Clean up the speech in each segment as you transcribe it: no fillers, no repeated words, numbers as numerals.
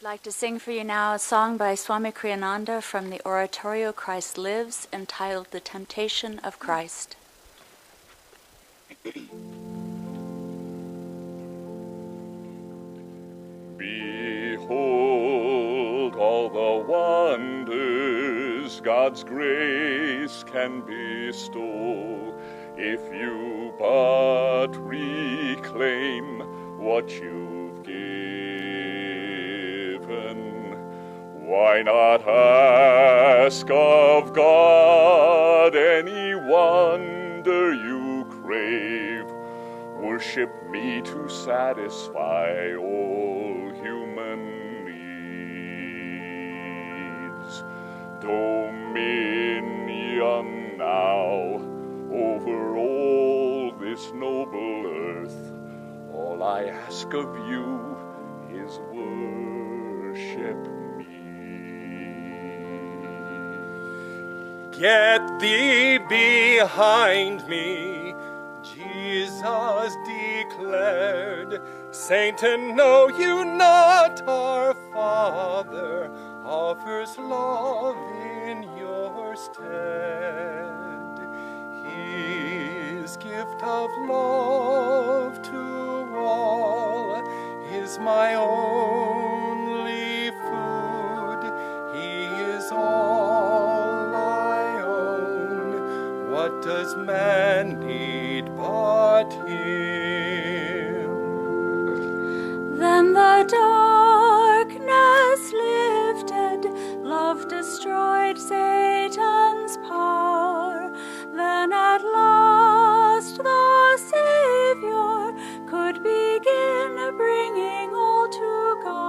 like to sing for you now a song by Swami Kriyananda from the oratorio Christ Lives, entitled The Temptation of Christ. Behold all the wonders God's grace can bestow, if you but reclaim what you've given. Why not ask of God any wonder you crave? Worship me to satisfy all human needs. Dominion now over all this noble earth. All I ask of you is worship me. Get thee behind me, Jesus declared. Satan, know you not our Father offers love in your stead. His gift of love to all is my only food. He is all I own. What does man need but him? Then the darkness lifted, love destroyed Satan's power. Then at last the Savior could begin bringing all to God.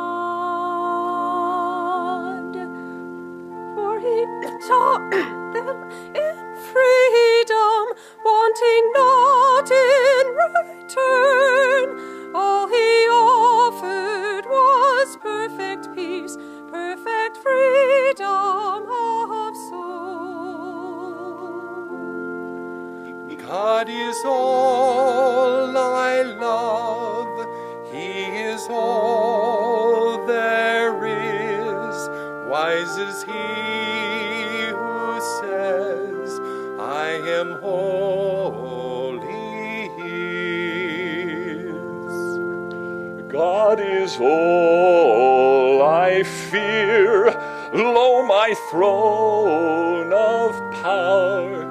For he taught them in freedom, wanting not in return. All he offered was perfect peace, perfect freedom of soul. God is all I love, he is all there is. Wise is he who says, I am wholly his. God is all I fear. Lo, my throne of power,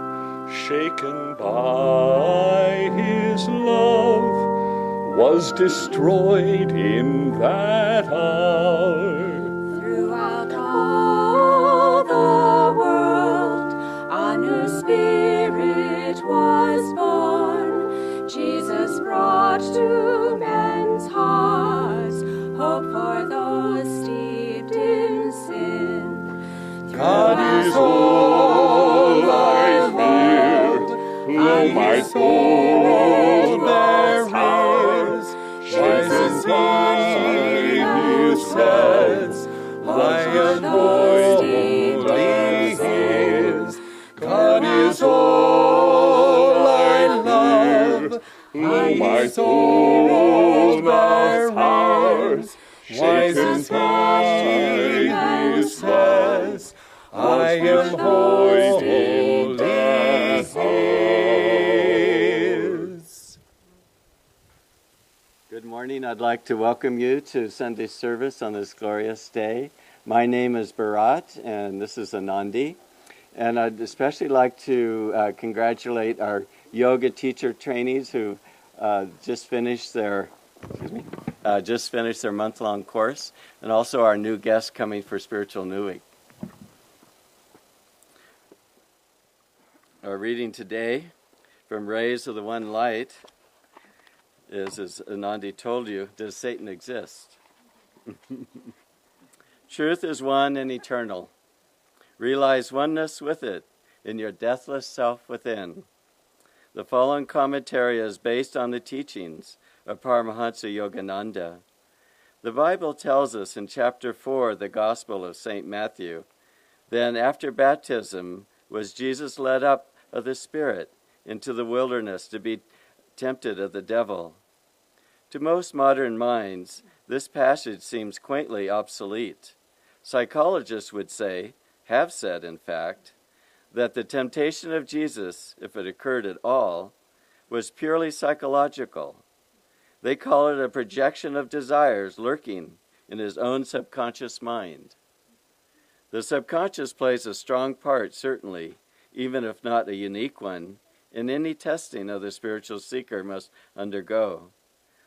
shaken by his love, was destroyed in that hour. Throughout all the world, a new spirit was born. Jesus brought to men's hearts hope for those steeped in sin. God is all I fear. Lo, my soul there is. Wise is he who says, I am wholly his. God is all I love, Lo, my soul there is. Wise is he who says, I am wholly his. Good morning. I'd like to welcome you to Sunday service on this glorious day. My name is Bharat, and this is Anandi. And I'd especially like to congratulate our yoga teacher trainees who just finished their month-long course, and also our new guests coming for Spiritual New Week. Our reading today from Rays of the One Light is, as Anandi told you, does Satan exist? Truth is one and eternal. Realize oneness with it in your deathless self within. The following commentary is based on the teachings of Paramahansa Yogananda. The Bible tells us in chapter 4 of the Gospel of St. Matthew, then after baptism was Jesus led up of the Spirit into the wilderness to be tempted of the devil. To most modern minds, this passage seems quaintly obsolete. Psychologists would say, have said in fact, that the temptation of Jesus, if it occurred at all, was purely psychological. They call it a projection of desires lurking in his own subconscious mind. The subconscious plays a strong part, certainly, even if not a unique one, in any testing of the spiritual seeker must undergo.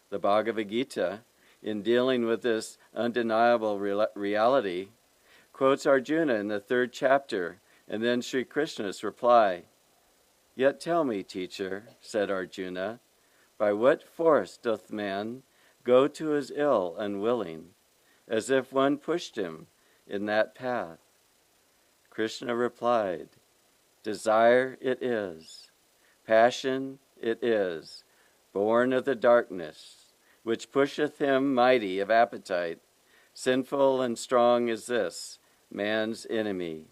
The Bhagavad Gita, in dealing with this undeniable reality, quotes Arjuna in the 3rd chapter, and then Sri Krishna's reply. Yet tell me, teacher, said Arjuna, by what force doth man go to his ill unwilling, as if one pushed him in that path? Krishna replied, desire it is, passion it is, born of the darkness, which pusheth him mighty of appetite, sinful and strong is this, man's enemy.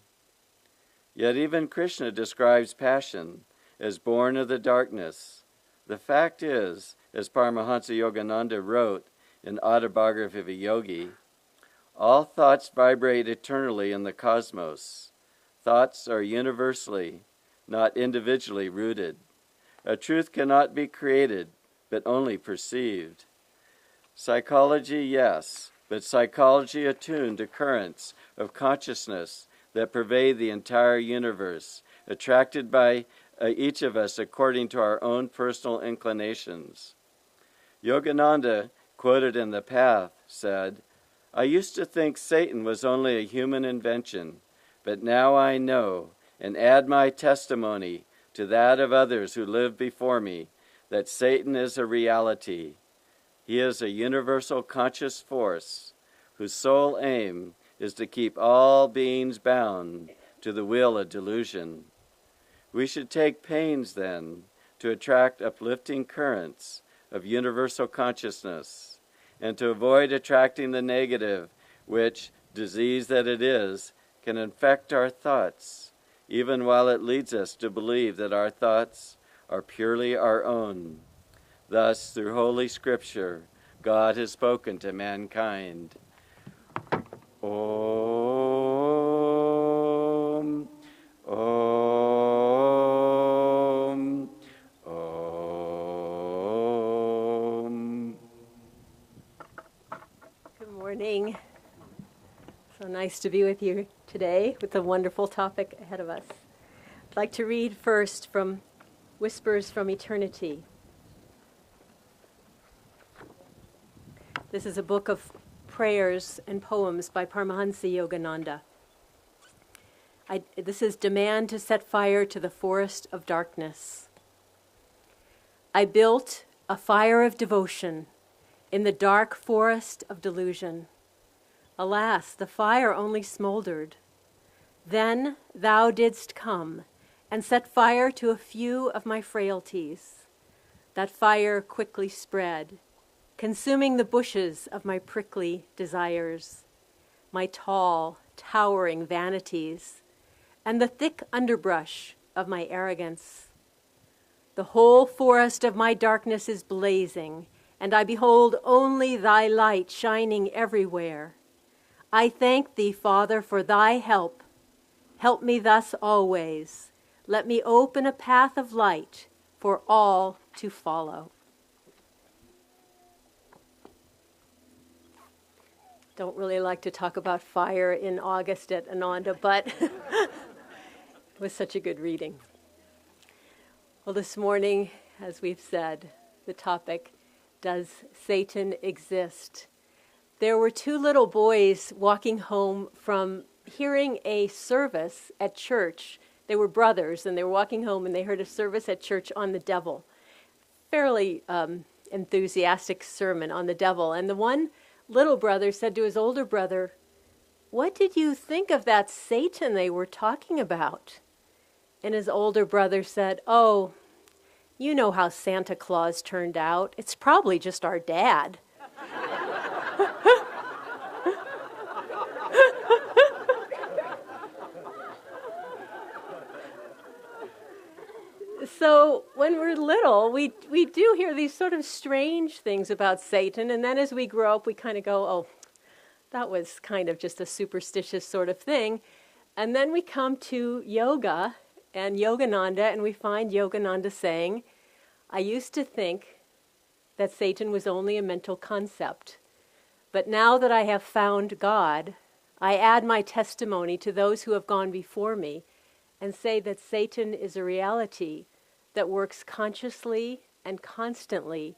Yet even Krishna describes passion as born of the darkness. The fact is, as Paramahansa Yogananda wrote in Autobiography of a Yogi, all thoughts vibrate eternally in the cosmos. Thoughts are universally, not individually rooted. A truth cannot be created, but only perceived. Psychology, yes, but psychology attuned to currents of consciousness that pervade the entire universe, attracted by each of us according to our own personal inclinations. Yogananda, quoted in The Path, said, I used to think Satan was only a human invention, but now I know, and add my testimony to that of others who lived before me, that Satan is a reality. He is a universal conscious force whose sole aim is to keep all beings bound to the wheel of delusion. We should take pains, then, to attract uplifting currents of universal consciousness, and to avoid attracting the negative, which, disease that it is, can infect our thoughts, even while it leads us to believe that our thoughts are purely our own. Thus, through Holy Scripture, God has spoken to mankind. Om, Om, Om. Good morning. So nice to be with you today with a wonderful topic ahead of us. I'd like to read first from Whispers from Eternity. This is a book of prayers and poems by Paramahansa Yogananda. This is Demand to Set Fire to the Forest of Darkness. I built a fire of devotion in the dark forest of delusion. Alas, the fire only smoldered. Then thou didst come and set fire to a few of my frailties. That fire quickly spread, consuming the bushes of my prickly desires, my tall, towering vanities, and the thick underbrush of my arrogance. The whole forest of my darkness is blazing, and I behold only thy light shining everywhere. I thank thee, Father, for thy help. Help me thus always. Let me open a path of light for all to follow. Don't really like to talk about fire in August at Ananda, but it was such a good reading. Well, this morning, as we've said, the topic, does Satan exist? There were two little boys walking home from hearing a service at church. They were brothers, and they were walking home, and they heard a service at church on the devil. Fairly enthusiastic sermon on the devil. And the one little brother said to his older brother, "What did you think of that Satan they were talking about?" And his older brother said, "Oh, you know how Santa Claus turned out. It's probably just our dad." so when we're little, we do hear these sort of strange things about Satan, and then as we grow up, we kind of go, oh, that was kind of just a superstitious sort of thing. And then we come to yoga and Yogananda, and we find Yogananda saying, I used to think that Satan was only a mental concept. But now that I have found God, I add my testimony to those who have gone before me and say that Satan is a reality that works consciously and constantly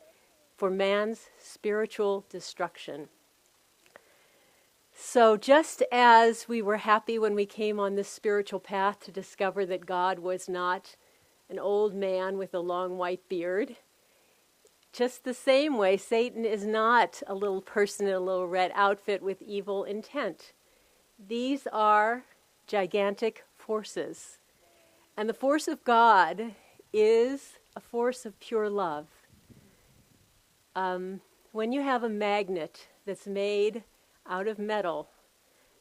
for man's spiritual destruction. So just as we were happy when we came on this spiritual path to discover that God was not an old man with a long white beard, just the same way, Satan is not a little person in a little red outfit with evil intent. These are gigantic forces. And the force of God is a force of pure love. When you have a magnet that's made out of metal,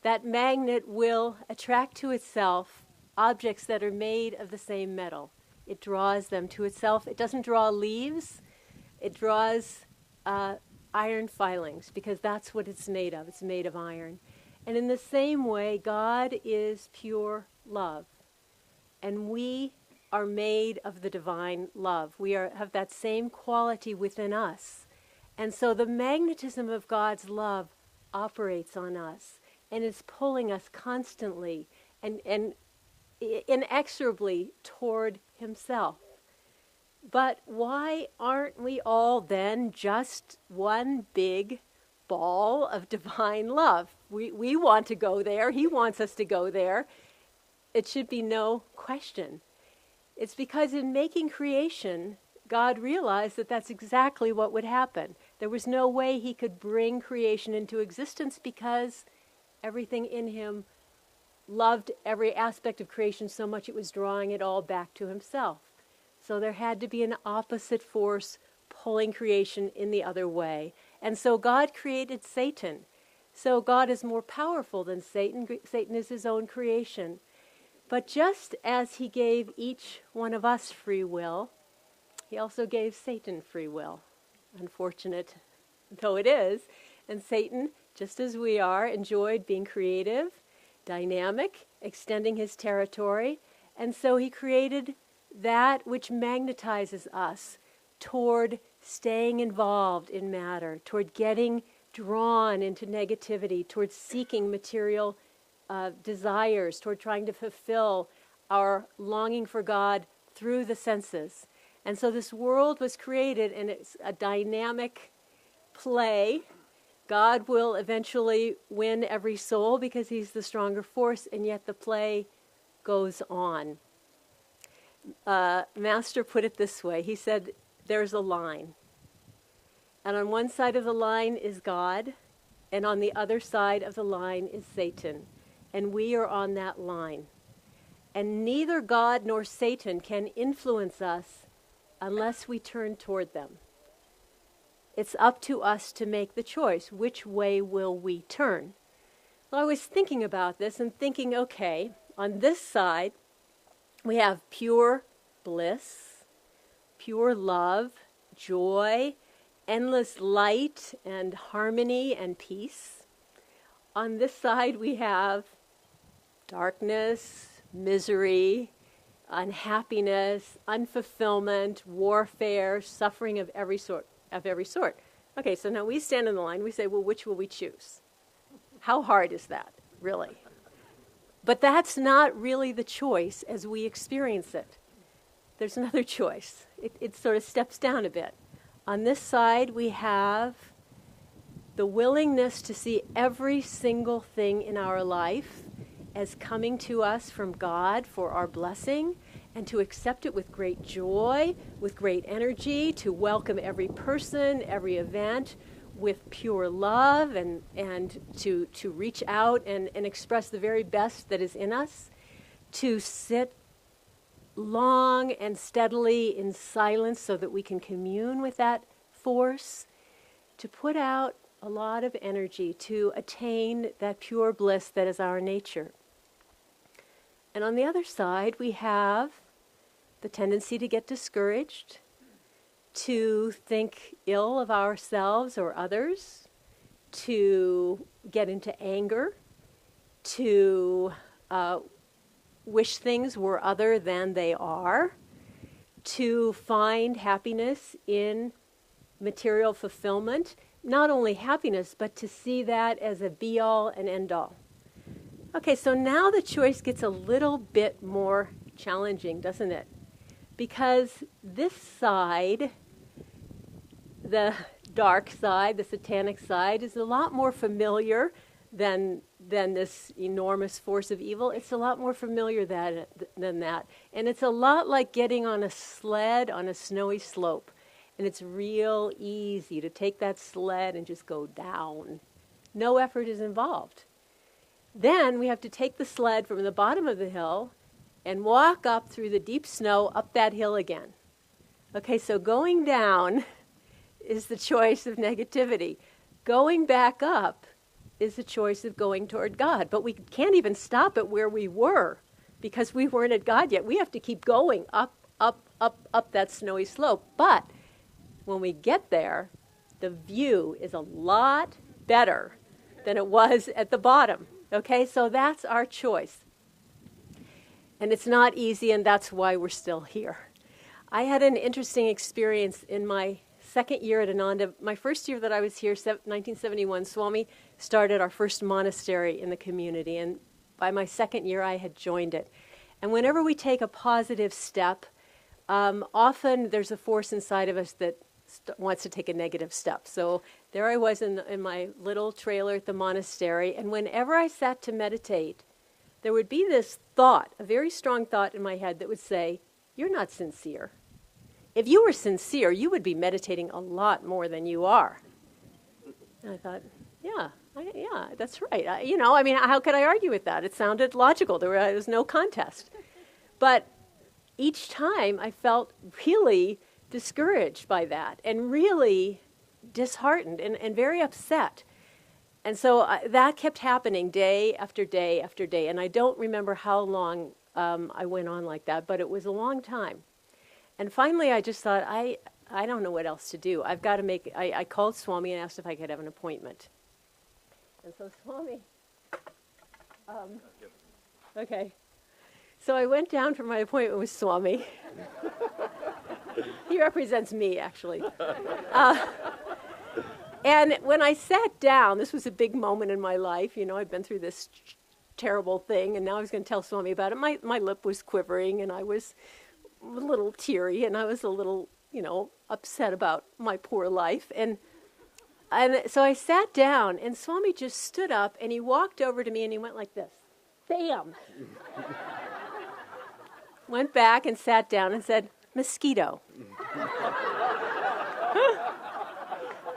that magnet will attract to itself objects that are made of the same metal. It draws them to itself. It doesn't draw leaves. It draws iron filings because that's what it's made of. It's made of iron. And in the same way, God is pure love. And we are made of the divine love. We have that same quality within us. And so the magnetism of God's love operates on us and is pulling us constantly and inexorably toward himself. But why aren't we all then just one big ball of divine love? We want to go there. He wants us to go there. It should be no question. It's because in making creation, God realized that that's exactly what would happen. There was no way he could bring creation into existence because everything in him loved every aspect of creation so much it was drawing it all back to himself. So there had to be an opposite force pulling creation in the other way. And so God created Satan. So God is more powerful than Satan. Satan is his own creation. But just as he gave each one of us free will, he also gave Satan free will. Unfortunate though it is. And Satan, just as we are, enjoyed being creative, dynamic, extending his territory. And so he created that which magnetizes us toward staying involved in matter, toward getting drawn into negativity, toward seeking material desires, toward trying to fulfill our longing for God through the senses. And so this world was created, and it's a dynamic play. God will eventually win every soul because he's the stronger force, and yet the play goes on. Master put it this way. He said, there's a line. And on one side of the line is God, and on the other side of the line is Satan. And we are on that line. And neither God nor Satan can influence us unless we turn toward them. It's up to us to make the choice. Which way will we turn? Well, I was thinking about this and thinking, okay, on this side, we have pure bliss, pure love, joy, endless light and harmony and peace. On this side, we have darkness, misery, unhappiness, unfulfillment, warfare, suffering of every sort. Okay, so now we stand in the line. We say, well, which will we choose? How hard is that, really? But that's not really the choice as we experience it. There's another choice. It sort of steps down a bit. On this side, we have the willingness to see every single thing in our life as coming to us from God for our blessing, and to accept it with great joy, with great energy, to welcome every person, every event with pure love, and to reach out and express the very best that is in us, to sit long and steadily in silence so that we can commune with that force, to put out a lot of energy to attain that pure bliss that is our nature. And on the other side, we have the tendency to get discouraged, to think ill of ourselves or others, to get into anger, to wish things were other than they are, to find happiness in material fulfillment, not only happiness, but to see that as a be-all and end-all. Okay, so now the choice gets a little bit more challenging, doesn't it? Because this side, the dark side, the satanic side, is a lot more familiar than this enormous force of evil. It's a lot more familiar than that. And it's a lot like getting on a sled on a snowy slope. And it's real easy to take that sled and just go down. No effort is involved. Then we have to take the sled from the bottom of the hill and walk up through the deep snow up that hill again. Okay, so going down is the choice of negativity. Going back up is the choice of going toward God. But we can't even stop at where we were because we weren't at God yet. We have to keep going up, up, up, up that snowy slope. But when we get there, the view is a lot better than it was at the bottom. Okay, so that's our choice. And it's not easy, and that's why we're still here. I had an interesting experience in my second year at Anandi. My first year that I was here, 1971, Swami started our first monastery in the community. And by my second year, I had joined it. And whenever we take a positive step, often there's a force inside of us that wants to take a negative step. So there I was in my little trailer at the monastery. And whenever I sat to meditate, there would be this thought, a very strong thought in my head that would say, "You're not sincere. If you were sincere, you would be meditating a lot more than you are." And I thought, yeah, that's right. How could I argue with that? It sounded logical. There was no contest. But each time I felt really discouraged by that and really disheartened and very upset. And so that kept happening day after day after day. And I don't remember how long I went on like that, but it was a long time. And finally, I just thought, I don't know what else to do. I've got to I called Swami and asked if I could have an appointment. And so Swami, okay. So I went down for my appointment with Swami. He represents me, actually. And when I sat down, this was a big moment in my life. I'd been through this terrible thing, and now I was going to tell Swami about it. My lip was quivering, and I was a little teary, and I was a little, upset about my poor life. And so I sat down, and Swami just stood up, and he walked over to me, and he went like this. Bam! Went back and sat down and said, "Mosquito."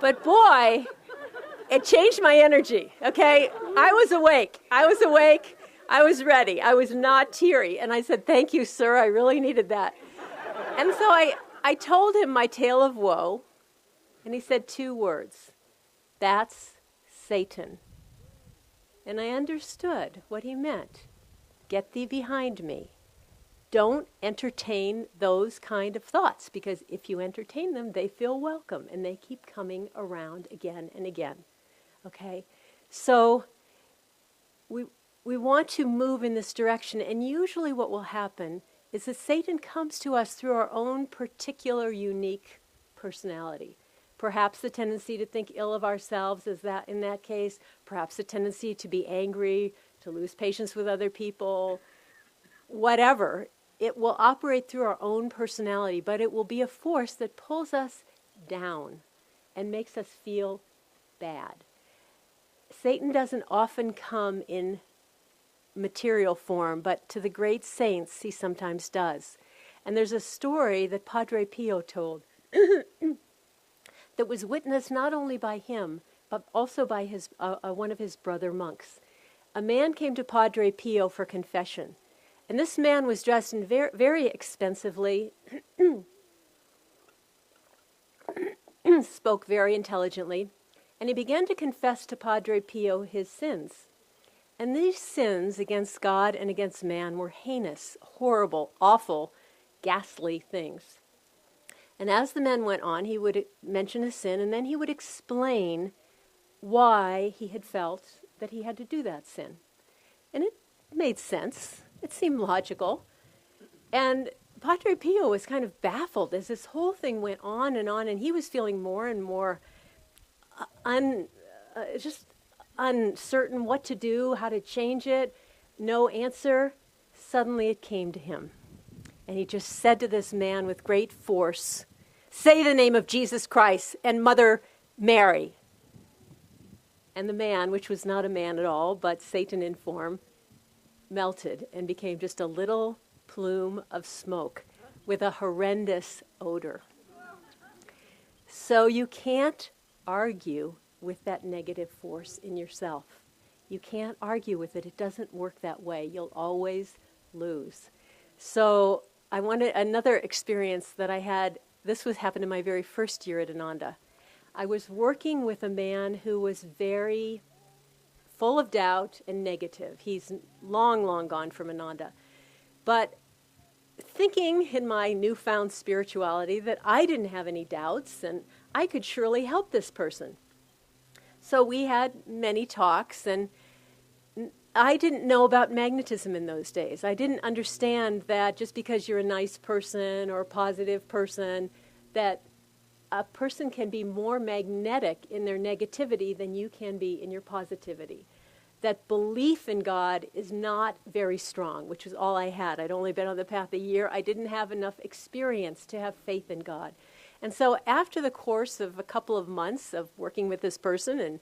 But boy, it changed my energy, okay? I was awake. I was ready. I was not teary. And I said, "Thank you, sir. I really needed that." And so I told him my tale of woe, and he said 2 words. "That's Satan." And I understood what he meant. Get thee behind me. Don't entertain those kind of thoughts, because if you entertain them, they feel welcome, and they keep coming around again and again. Okay? So we want to move in this direction, and usually what will happen is that Satan comes to us through our own particular unique personality. Perhaps the tendency to think ill of ourselves is that in that case, perhaps the tendency to be angry, to lose patience with other people, whatever. It will operate through our own personality, but it will be a force that pulls us down and makes us feel bad. Satan doesn't often come in material form, but to the great saints he sometimes does. And there's a story that Padre Pio told that was witnessed not only by him, but also by his one of his brother monks. A man came to Padre Pio for confession. And this man was dressed in very expensively, spoke very intelligently, and he began to confess to Padre Pio his sins. And these sins against God and against man were heinous, horrible, awful, ghastly things. And as the man went on, he would mention a sin, and then he would explain why he had felt that he had to do that sin. And it made sense. It seemed logical. And Padre Pio was kind of baffled as this whole thing went on, and he was feeling more and more just uncertain what to do, how to change it, no answer. Suddenly it came to him. And he just said to this man with great force, "Say the name of Jesus Christ and Mother Mary." And the man, which was not a man at all, but Satan in form, melted and became just a little plume of smoke with a horrendous odor. So you can't argue with that negative force in yourself. You can't argue with it. It doesn't work that way. You'll always lose. So I wanted another experience that I had. This happened in my very first year at Ananda. I was working with a man who was very full of doubt and negative. He's long, long gone from Ananda. But thinking in my newfound spirituality that I didn't have any doubts and I could surely help this person. So we had many talks, and I didn't know about magnetism in those days. I didn't understand that just because you're a nice person or a positive person, that a person can be more magnetic in their negativity than you can be in your positivity. That belief in God is not very strong, which is all I had. I'd only been on the path a year. I didn't have enough experience to have faith in God. And so after the course of a couple of months of working with this person and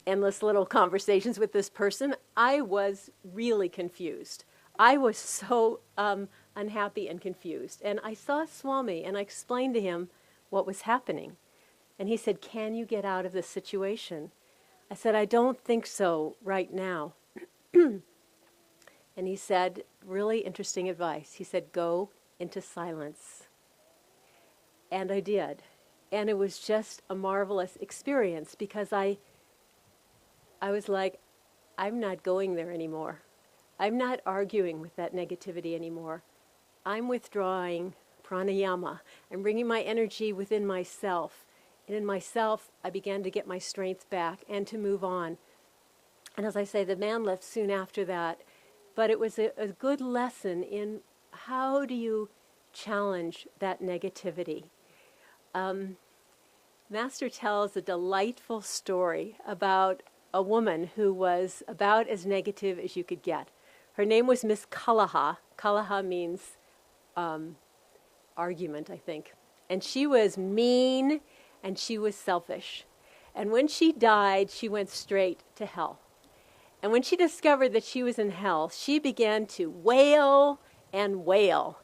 endless little conversations with this person, I was really confused. I was so unhappy and confused. And I saw Swami, and I explained to him what was happening. And he said, "Can you get out of this situation?" I said, "I don't think so right now." And he said, really interesting advice. He said, "Go into silence." And I did. And it was just a marvelous experience because I was like, I'm not going there anymore. I'm not arguing with that negativity anymore. I'm withdrawing pranayama. I'm bringing my energy within myself. And in myself, I began to get my strength back and to move on. And as I say, the man left soon after that. But it was a good lesson in how do you challenge that negativity. Master tells a delightful story about a woman who was about as negative as you could get. Her name was Miss Kalaha. Kalaha means argument, I think. And she was mean and she was selfish. And when she died, she went straight to hell. And when she discovered that she was in hell, she began to wail and wail.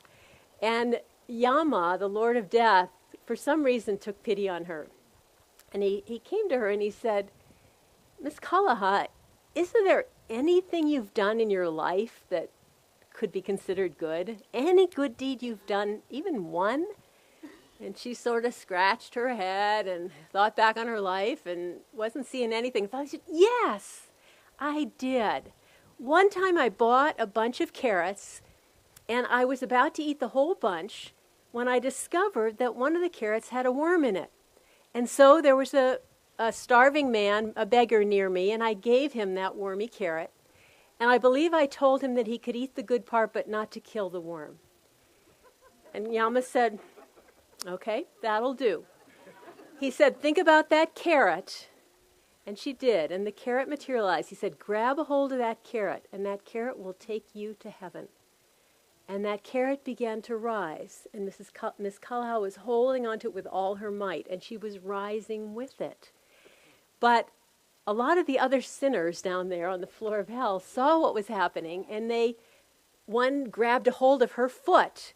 And Yama, the Lord of Death, for some reason took pity on her. And he came to her and he said, "Miss Kalaha, isn't there anything you've done in your life that could be considered good? Any good deed you've done, even one?" And she sort of scratched her head and thought back on her life and wasn't seeing anything. She said, "Yes, I did. One time I bought a bunch of carrots and I was about to eat the whole bunch when I discovered that one of the carrots had a worm in it. And so there was a starving man, a beggar near me, and I gave him that wormy carrot. And I believe I told him that he could eat the good part but not to kill the worm." And Yama said, "Okay, that'll do." He said, "Think about that carrot." And she did, and the carrot materialized. He said, "Grab a hold of that carrot, and that carrot will take you to heaven." And that carrot began to rise, and Miss Kalaha was holding onto it with all her might, and she was rising with it. But a lot of the other sinners down there on the floor of hell saw what was happening, and one grabbed a hold of her foot.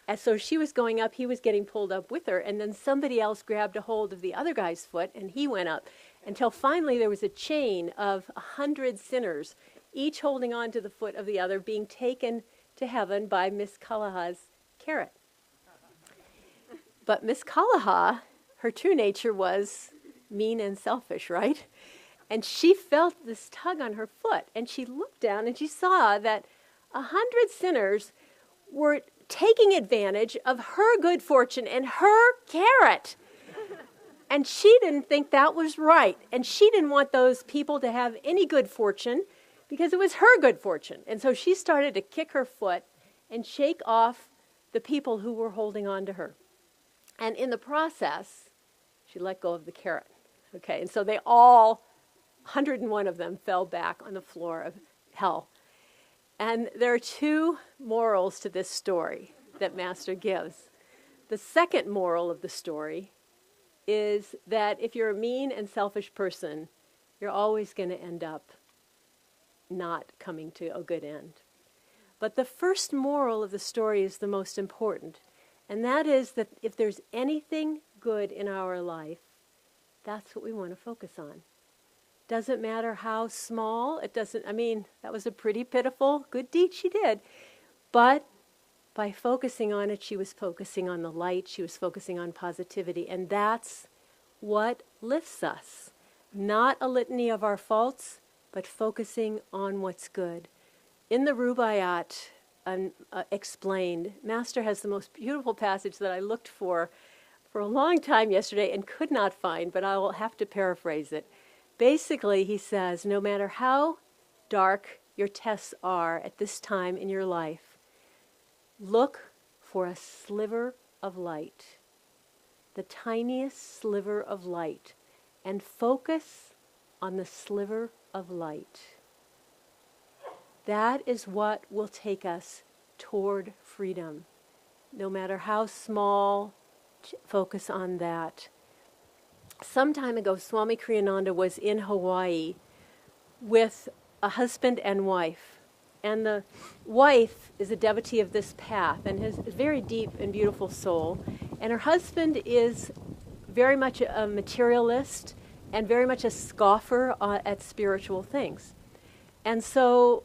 And so she was going up, he was getting pulled up with her, and then somebody else grabbed a hold of the other guy's foot, and he went up, until finally there was a chain of 100 sinners, each holding on to the foot of the other, being taken to heaven by Miss Kalaha's carrot. But Miss Kalaha, her true nature was mean and selfish, right? And she felt this tug on her foot, and she looked down and she saw that 100 sinners were taking advantage of her good fortune and her carrot. And she didn't think that was right. And she didn't want those people to have any good fortune because it was her good fortune. And so she started to kick her foot and shake off the people who were holding on to her. And in the process, she let go of the carrot. Okay, and so they all, 101 of them, fell back on the floor of hell. And there are two morals to this story that Master gives. The second moral of the story is that if you're a mean and selfish person, you're always going to end up not coming to a good end. But the first moral of the story is the most important, and that is that if there's anything good in our life, that's what we want to focus on. Doesn't matter how small, that was a pretty pitiful good deed she did. But by focusing on it, she was focusing on the light, she was focusing on positivity, and that's what lifts us. Not a litany of our faults, but focusing on what's good. In the Rubaiyat explained, Master has the most beautiful passage that I looked for a long time yesterday and could not find, but I will have to paraphrase it. Basically, he says, no matter how dark your tests are at this time in your life, look for a sliver of light, the tiniest sliver of light, and focus on the sliver of light. That is what will take us toward freedom. No matter how small, focus on that. Some time ago, Swami Kriyananda was in Hawaii with a husband and wife. And the wife is a devotee of this path and has a very deep and beautiful soul. And her husband is very much a materialist and very much a scoffer at spiritual things. And so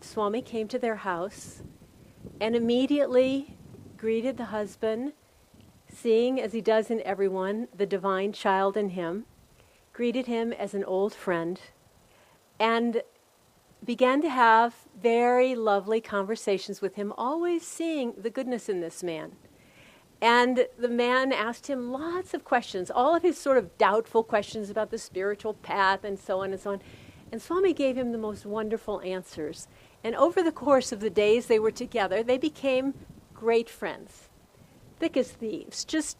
Swami came to their house and immediately greeted the husband, seeing, as he does in everyone, the divine child in him, greeted him as an old friend, and began to have very lovely conversations with him, always seeing the goodness in this man. And the man asked him lots of questions, all of his sort of doubtful questions about the spiritual path and so on and so on. And Swami gave him the most wonderful answers. And over the course of the days they were together, they became great friends, thick as thieves, just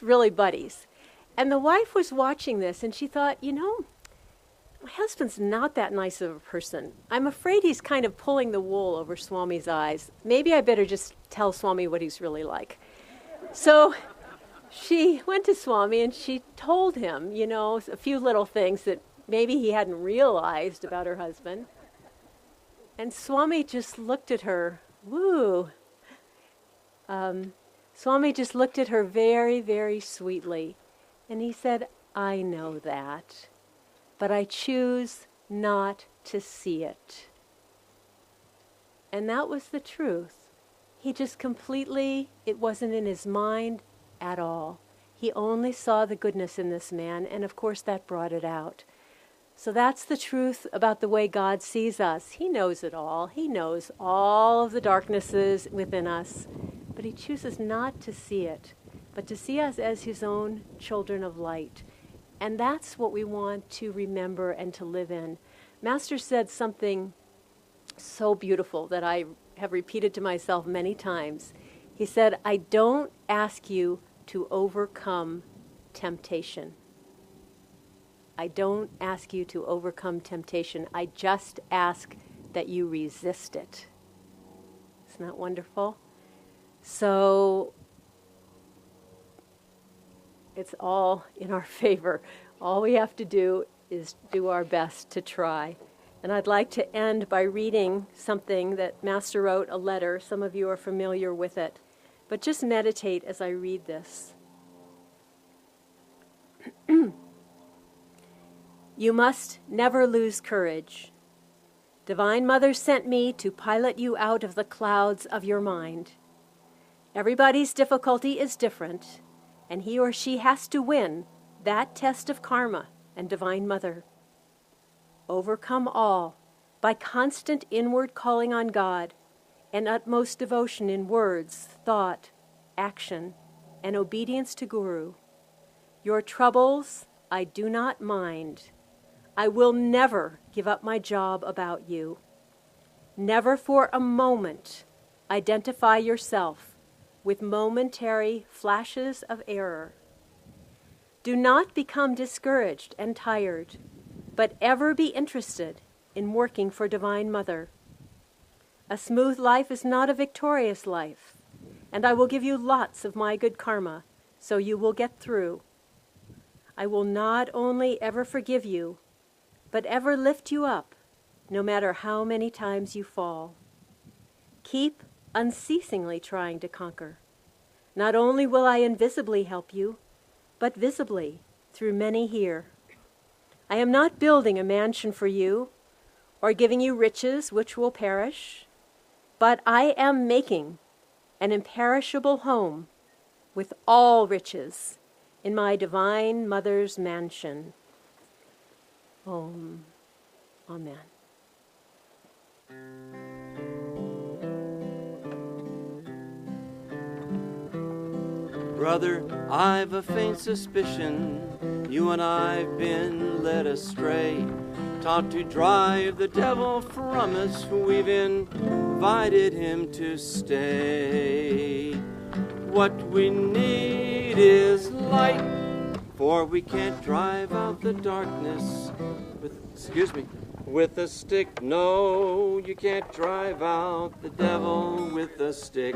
really buddies. And the wife was watching this, and she thought, my husband's not that nice of a person. I'm afraid he's kind of pulling the wool over Swami's eyes. Maybe I better just tell Swami what he's really like. So she went to Swami and she told him, a few little things that maybe he hadn't realized about her husband. And Swami just looked at her, Swami just looked at her very, very sweetly. And he said, I know that, but I choose not to see it. And that was the truth. He just completely, it wasn't in his mind at all. He only saw the goodness in this man, and of course that brought it out. So that's the truth about the way God sees us. He knows it all. He knows all of the darknesses within us, but he chooses not to see it, but to see us as his own children of light. And that's what we want to remember and to live in. Master said something so beautiful that I have repeated to myself many times. He said, I don't ask you to overcome temptation. I don't ask you to overcome temptation. I just ask that you resist it. Isn't that wonderful? So it's all in our favor. All we have to do is do our best to try. And I'd like to end by reading something that Master wrote, a letter. Some of you are familiar with it. But just meditate as I read this. You must never lose courage. Divine Mother sent me to pilot you out of the clouds of your mind. Everybody's difficulty is different, and he or she has to win that test of karma and Divine Mother. Overcome all by constant inward calling on God and utmost devotion in words, thought, action, and obedience to Guru. Your troubles I do not mind. I will never give up my job about you. Never for a moment identify yourself with momentary flashes of error. Do not become discouraged and tired, but ever be interested in working for Divine Mother. A smooth life is not a victorious life, and I will give you lots of my good karma, so you will get through. I will not only ever forgive you, but ever lift you up, no matter how many times you fall. Keep unceasingly trying to conquer. Not only will I invisibly help you, but visibly through many here. I am not building a mansion for you, or giving you riches which will perish, but I am making an imperishable home with all riches in my Divine Mother's mansion. Om. Amen. Brother, I've a faint suspicion you and I've been led astray, taught to drive the devil from us. We've invited him to stay. What we need is light, for we can't drive out the darkness with a stick. No, you can't drive out the devil with a stick.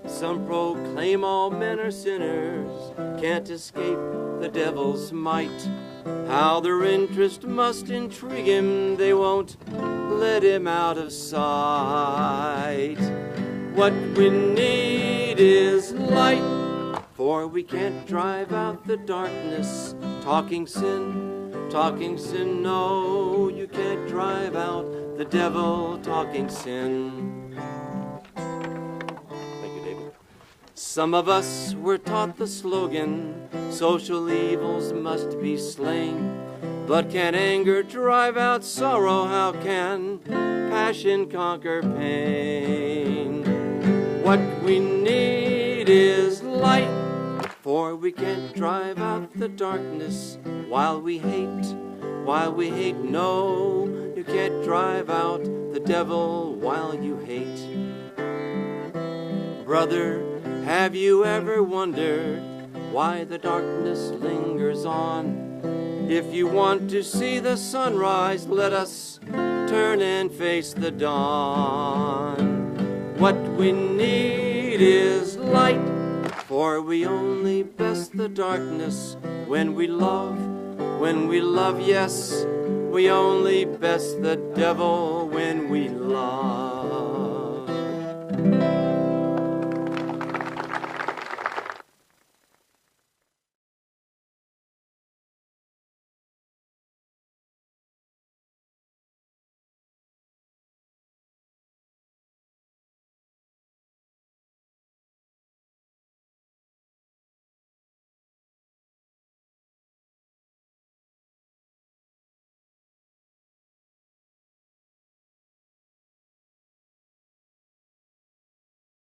Some proclaim all men are sinners, can't escape the devil's might. How their interest must intrigue him, they won't let him out of sight. What we need is light, for we can't drive out the darkness. Talking sin, no, you can't drive out the devil talking sin. Some of us were taught the slogan, social evils must be slain. But can anger drive out sorrow? How can passion conquer pain? What we need is light, for we can't drive out the darkness while we hate. No, you can't drive out the devil while you hate. Brother, have you ever wondered why the darkness lingers on? If you want to see the sunrise, let us turn and face the dawn. What we need is light, for we only best the darkness when we love, yes, we only best the devil when we love.